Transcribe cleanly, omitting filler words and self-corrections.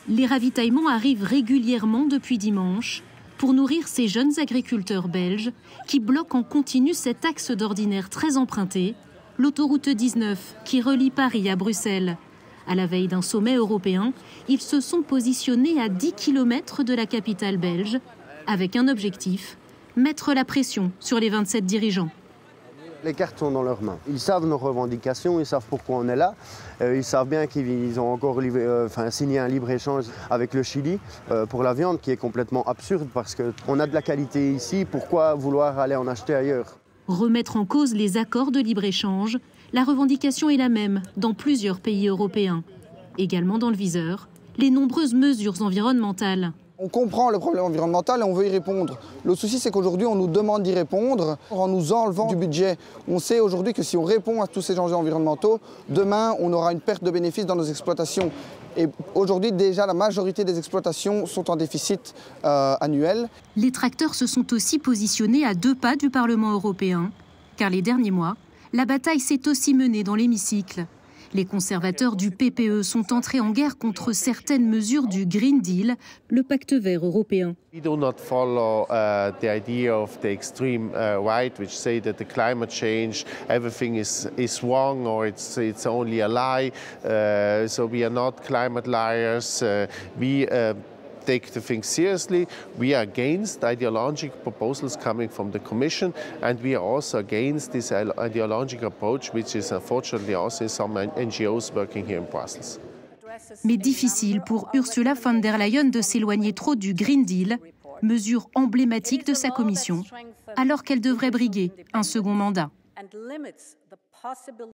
Les ravitaillements arrivent régulièrement depuis dimanche pour nourrir ces jeunes agriculteurs belges qui bloquent en continu cet axe d'ordinaire très emprunté, l'autoroute 19 qui relie Paris à Bruxelles. À la veille d'un sommet européen, ils se sont positionnés à 10 km de la capitale belge avec un objectif, mettre la pression sur les 27 dirigeants. Les cartes sont dans leurs mains. Ils savent nos revendications, ils savent pourquoi on est là. Ils savent bien qu'ils ont encore signé un libre-échange avec le Chili pour la viande, qui est complètement absurde parce qu'on a de la qualité ici, pourquoi vouloir aller en acheter ailleurs? Remettre en cause les accords de libre-échange, la revendication est la même dans plusieurs pays européens. Également dans le viseur, les nombreuses mesures environnementales. On comprend le problème environnemental et on veut y répondre. Le souci, c'est qu'aujourd'hui, on nous demande d'y répondre en nous enlevant du budget. On sait aujourd'hui que si on répond à tous ces enjeux environnementaux, demain, on aura une perte de bénéfices dans nos exploitations. Et aujourd'hui, déjà, la majorité des exploitations sont en déficit annuel. Les tracteurs se sont aussi positionnés à 2 pas du Parlement européen, car les derniers mois, la bataille s'est aussi menée dans l'hémicycle. Les conservateurs du PPE sont entrés en guerre contre certaines mesures du Green Deal, le pacte vert européen. We do not follow the idea of the extreme right, which say that the climate change, everything is wrong or it's only a lie. So we are not climate liars. We take the thing seriously. We are against ideological proposals coming from the Commission, and we are also against this ideological approach, which is unfortunately also in some NGOs working here in Brussels. Mais difficile pour Ursula von der Leyen de s'éloigner trop du Green Deal, mesure emblématique de sa commission, alors qu'elle devrait briguer un second mandat.